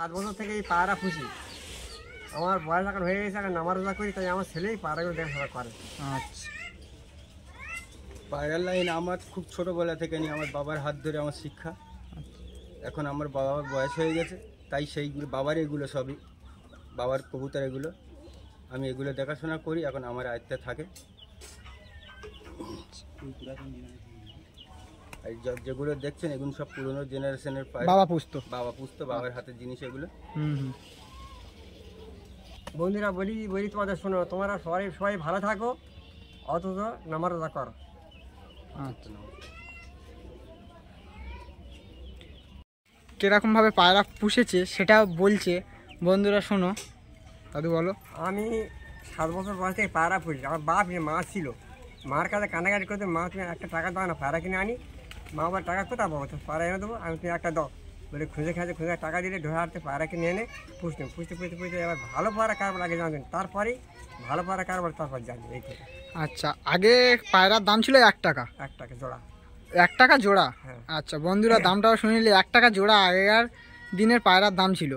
7 বছর থেকে এই পায়রা পুষি। আমার বয়স এখন হয়ে গেছে, এখন নামাজ রোজা করি, তাই আমার ছেলেই পায়রাগুলো দেখাশোনা করে। আচ্ছা, পায়রার লাইন আমার খুব ছোটোবেলা থেকে নিয়ে আমার বাবার হাত ধরে আমার শিক্ষা। এখন আমার বাবার বয়স হয়ে গেছে, তাই সেইগুলো বাবার, এগুলো সবই বাবার কবুতর, এগুলো আমি এগুলো দেখাশোনা করি, এখন আমার আয়ত্তে থাকে। আর যেগুলো দেখছেন এগুলো সব পুরনো জেনারেশনের বাবা পুষতো। বাবার হাতের জিনিস এগুলো। বন্ধুরা বলি তোমাদের শোনো, তোমরা সবাই ভালো থাকো, অথচ নামাজ রোজা করো। আচ্ছা, কিরকমভাবে পায়রা পুষেছে সেটা বলছে, বন্ধুরা শোনো। দাদু বলো। আমি 7 বছর বয়স থেকে পায়রা পুষি। আমার বাপ মা ছিল, মার কাছে কান্নাকাটি করতে, মা তুমি একটা টাকা দাও না, পায়রা কিনে আনি। মা আবার টাকা কোথাও পাবো, তো পায়রা এনে দেবো, আমি তুমি একটা দাও বলে খুঁজে টাকা দিলে ঢোয়া হাঁটতে পায়রা কিনে এনে পুষতে এবার ভালো পায়রা কারবার আগে জানতেন, তারপরেই ভালো পায়রা কারবার তারপর জানি এই থেকে। আচ্ছা, আগে পায়রার দাম ছিল 1 টাকা। 1 টাকা জোড়া। 1 টাকা জোড়া? হ্যাঁ। আচ্ছা বন্ধুরা, দামটাও শুনিলে 1 টাকা জোড়া আগেকার দিনের পায়রার দাম ছিল।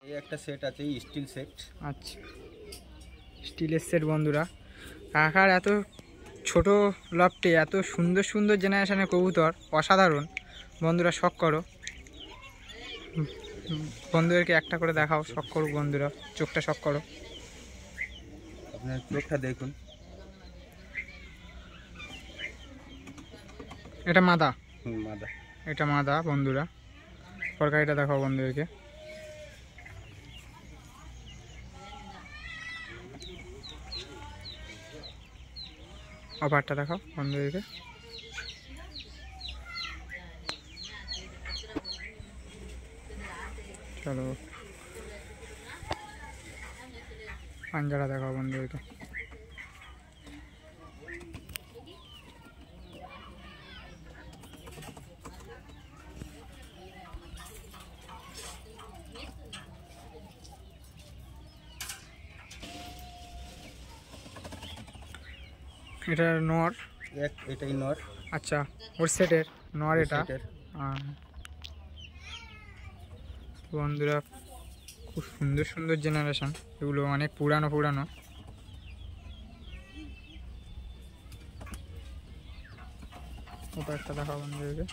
এই একটা সেট আছে, স্টিল সেট। আচ্ছা, স্টিলের সেট। বন্ধুরা, কাকার এত ছোট লফটে এত সুন্দর সুন্দর জেনারেশনের কবুতর, অসাধারণ। বন্ধুরা শখ করো, বন্ধুদেরকে একটা করে দেখাও, শখ করো বন্ধুরা, চোখটা শখ করো। আপনার চোখটা দেখুন, এটা মাদা। মাদা। এটা মাদা বন্ধুরা। তরকারিটা দেখাও বন্ধুদেরকে। অফারটা দেখাও বন্ধুদেরকে। চলো পাঞ্জারা দেখাও বন্ধুদেরকে। এটা নর? এটাই নর। আচ্ছা, ওর সেটের নর এটা। বন্ধুরা খুব সুন্দর সুন্দর জেনারেশন, এগুলো অনেক পুরানো। ওটা একটা দেখাও বন্ধুদেরকে।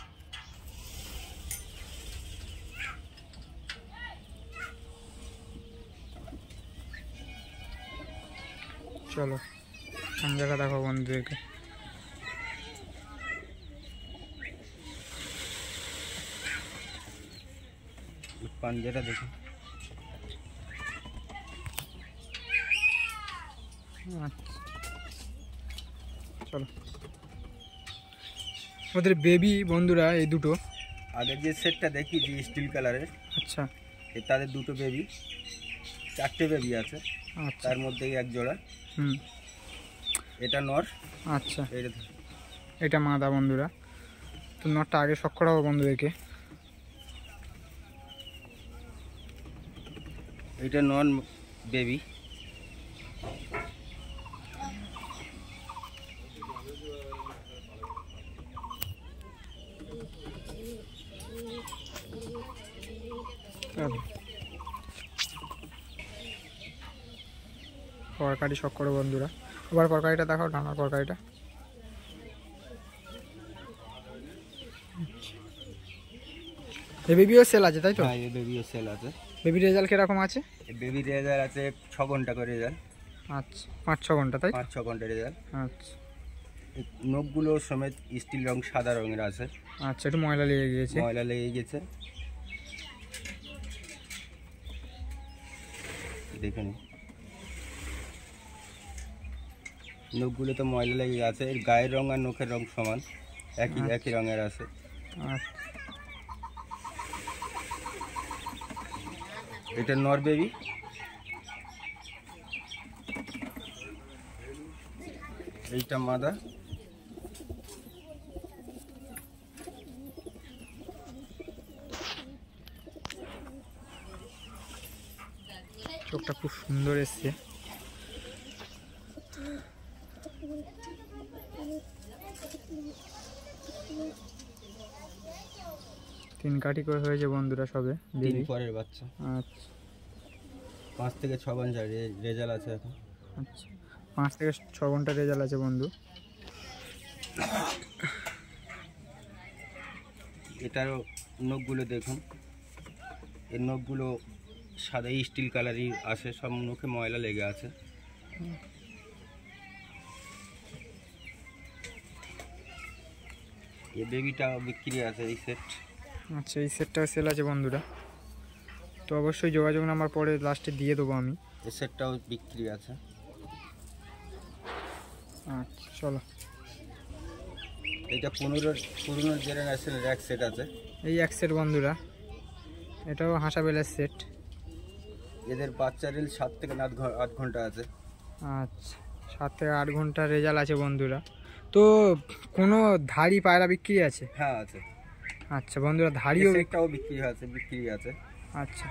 চলো পাঞ্জাটা দেখাও বন্ধুদেরকে। পাঞ্জাটা দেখুন। আচ্ছা চলো, ওদের বেবি বন্ধুরা এই দুটো। আগে যে সেটটা দেখি যে স্টিল কালারের, আচ্ছা, তাদের দুটো বেবি, 4টে বেবি আছে। আচ্ছা, তার মধ্যে এক জোড়া। এটা নর। আচ্ছা, এটা মাদা বন্ধুরা। তো নরটা আগে শখ করাবো বন্ধুদেরকে। এটা নন বেবি। তরকারি শখ করো বন্ধুরা। এবার তরকারিটা দেখাও, ডানার তরকারিটা। এই বেবিও সেল আছে তাই তো? হ্যাঁ, এই বেবিও সেল আছে। বেবি রেজাল্ট কিরকম আছে? বেবি রেজাল্ট আছে 6 ঘন্টা করে রেজাল্ট। আচ্ছা, 5-6 ঘন্টা তাই? 5-6 ঘন্টা রেজাল্ট। আচ্ছা, নখগুলো সমেত স্টিল রং, সাদা রঙের আছে। আচ্ছা, একটু ময়লা লেগে গিয়েছে। দেখে নিন, নখগুলো তো ময়লা লেগে আছে। এর গায়ের রং আর নখের রং সমান, একই রঙের আছে। আচ্ছা এটা নর বেবি, এইটা মাদা। চোখটা খুব সুন্দর এসছে। তিন কাঠি করে হয়েছে বন্ধুরা সবে, দিন পরের বাচ্চা। আচ্ছা 5 থেকে 6 ঘন্টা রেজাল্ট আছে এখন। আচ্ছা 5 থেকে 6 ঘন্টা রেজাল্ট আছে বন্ধু। এটারও নখগুলো দেখুন, এর নখগুলো সাদা স্টিল কালারই আছে, সব নখে ময়লা লেগে আছে। এই বেবিটা বিক্রি আছে এই সেট। আচ্ছা এই সেটটাও সেল আছে বন্ধুরা, তো অবশ্যই যোগাযোগ নাম্বার পরে লাস্টে দিয়ে দেবো আমি। এই সেটটাও বিক্রি আছে। আচ্ছা চলো, এটা 15 জেনারেশনের এক সেট আছে। এই এক সেট বন্ধুরা, এটাও হাসা বেলের সেট। এদের বাচ্চা রেল 7 থেকে 8 ঘন্টা আছে। আচ্ছা 7 থেকে 8 ঘন্টা রেজাল্ট আছে বন্ধুরা। তো কোনো ধাড়ি পায়রা বিক্রি আছে? হ্যাঁ আছে। আচ্ছা বন্ধুরা ধাড়িও সেটটাও বিক্রি আছে। আচ্ছা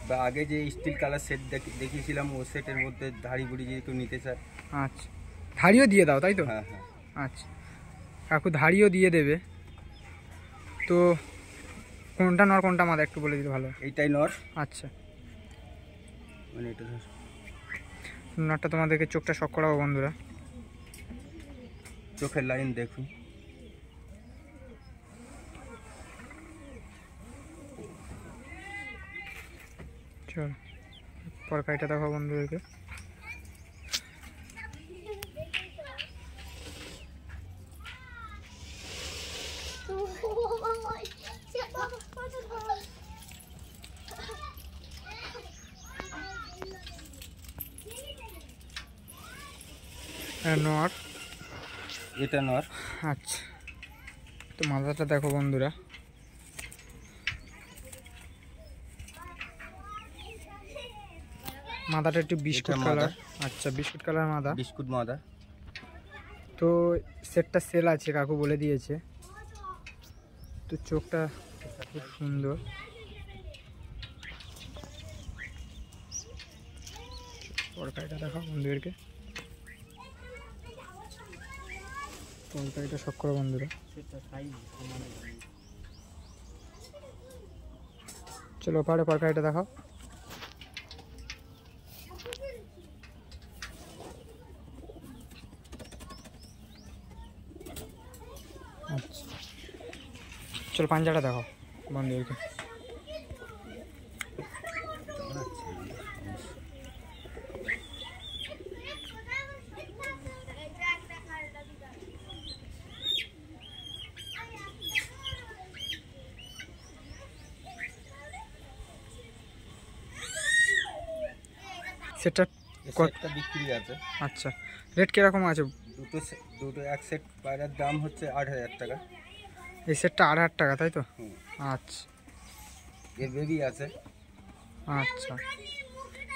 বা আগে যে স্টিল কালার সেট দেখিয়েছিলাম, ও সেটের মধ্যে ধাড়ি বুড়ি যদি কেউ নিতে চায়। আচ্ছা ধাড়িও দিয়ে দাও তাই তো? হ্যাঁ হ্যাঁ। আচ্ছা কাকু ধাড়িও দিয়ে দেবে। তো কোনটা নর কোনটা মাদা একটু বলে দিলে ভালো। এইটাই নর। আচ্ছা মানে এটা নরটা তোমাদেরকে চোখটা শক করাবো বন্ধুরা। চোখের লাইন দেখুন। চল পরকাইটা দেখো বন্ধুদেরকে। নর, এটা নর। আচ্ছা তো মাথাটা দেখো বন্ধুরা, মাথাটা একটু বিস্কুট কালার। আচ্ছা বিস্কুট কালার মাথা, বিস্কুট মাদা। তো সেটটা সেল আছে কাকু বলে দিয়েছে। তো চোখটা খুব সুন্দর, পরকাইটা দেখো বন্ধুদেরকে। পরকাইটা শক করো বন্ধুরা। চলো পারে পরকাইটা দেখাও। আচ্ছা চলো পাঞ্জাটা দেখো বন্ধুদেরকে। সেটটা সেটটা বিক্রি আছে। আচ্ছা রেট কিরকম আছে? দুটো এক সেট পায়রার দাম হচ্ছে 8,000 টাকা। এই সেটটা 8,000 টাকা তাই তো? আচ্ছা এর বেবি আছে। আচ্ছা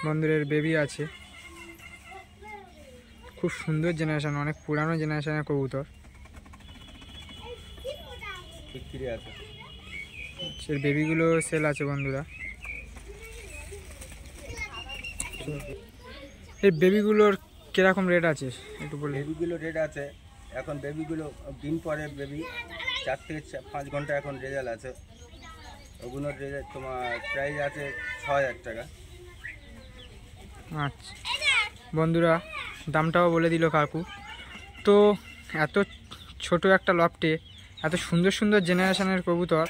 বন্ধুদের বেবি আছে, খুব সুন্দর জেনারেশন, অনেক পুরানো জেনারেশনের কবুতর। বিক্রি আছে। এর বেবিগুলো সেল আছে বন্ধুরা। এই বেবিগুলোর কিরকম রেট আছে একটু বলে। বেবিগুলো রেট আছে এখন, বেবিগুলো দিন পরে বেবি 4 থেকে 5 ঘন্টা এখন রেজাল্ট আছে। ওগুলোর রেজাল্ট তোমার প্রাইস আছে 6,000 টাকা। আচ্ছা বন্ধুরা দামটাও বলে দিল কাকু। তো এত ছোট একটা লফটে এত সুন্দর সুন্দর জেনারেশনের কবুতর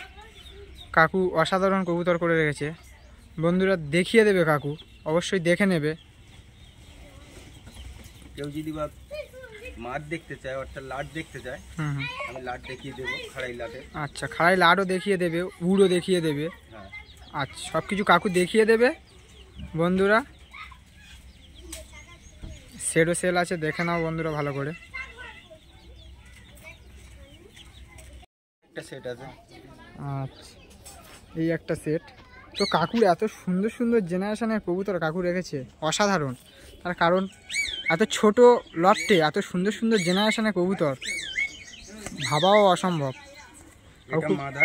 কাকু অসাধারণ কবুতর করে রেখেছে বন্ধুরা। দেখিয়ে দেবে কাকু, অবশ্যই দেখে নেবে। কেউ যদি বা মাঠ দেখতে চায় অর্থাৎ লাট দেখতে চায়, আমি লাট দেখিয়ে দেবো, খাড়াই লাটে। আচ্ছা খাড়াই লাটও দেখিয়ে দেবে, উড়ও দেখিয়ে দেবে। হ্যাঁ আচ্ছা সব কিছু কাকু দেখিয়ে দেবে বন্ধুরা। সেটও সেল আছে, দেখে নাও বন্ধুরা ভালো করে। একটা সেট আছে। আচ্ছা, এই একটা সেট। তো কাকুর এত সুন্দর সুন্দর জেনারেশনের কবুতর কাকু রেখেছে, অসাধারণ। তার কারণ এত ছোট লটে এত সুন্দর সুন্দর জেনারেশনের কবুতর ভাবাও অসম্ভব। এটা মাদা।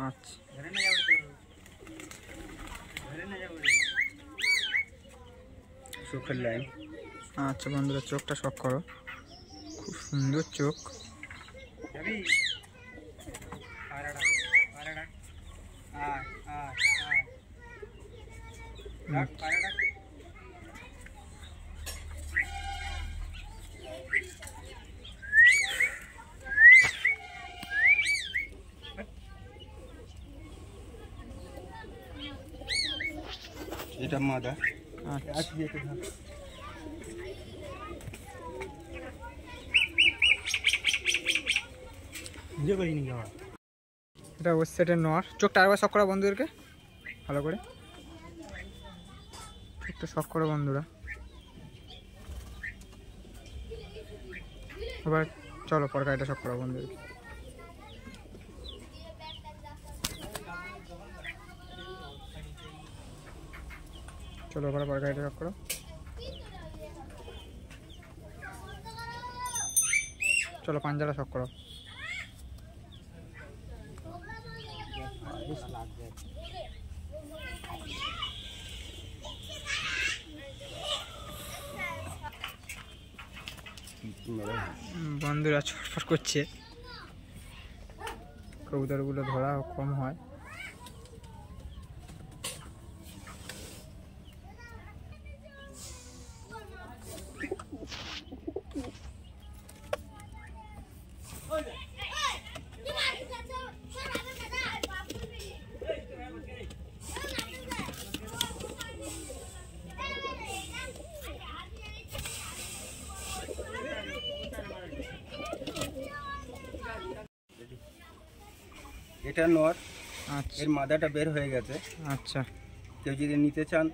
আচ্ছা, চোখের লাইন। আচ্ছা বন্ধুরা, চোখটা শখ করো, খুব সুন্দর চোখ। এটা মাদা। আচ্ছা, এটা ওর সেটের নর। চোখটা আরেকবার শখ করো বন্ধুদেরকে ভালো করে, চোখটা শখ করো বন্ধুরা। এবার চলো পরকা এটা শখ করো বন্ধুদেরকে। চলো এবার পরকা এটা শখ করো। চলো পাঞ্জাটা শখ করো। বন্ধুরা ছটফট করছে, কবুতরগুলো ধরা কম হয়। এটা নর। আচ্ছা এর মাদাটা বের হয়ে গেছে। আচ্ছা কেউ যদি নিতে চান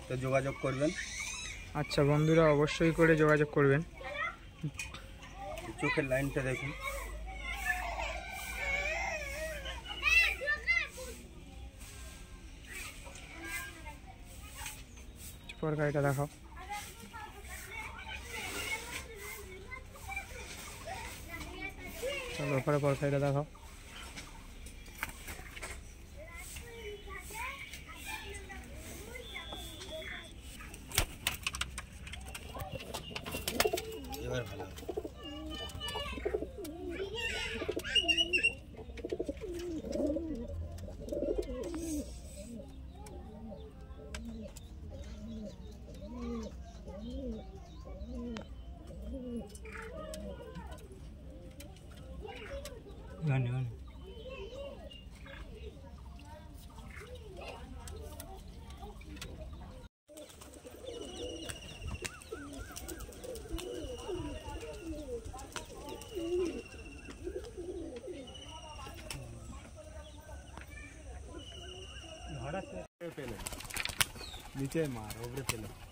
তো যোগাযোগ করবেন। আচ্ছা বন্ধুরা, অবশ্যই করে যোগাযোগ করবেন। চোখের লাইনটা দেখুন। পরকাইটা দেখাও। চলো পরে পরকাইটা দেখাও। এবার ভালো হবে। नीचे मार ऊपर चलो।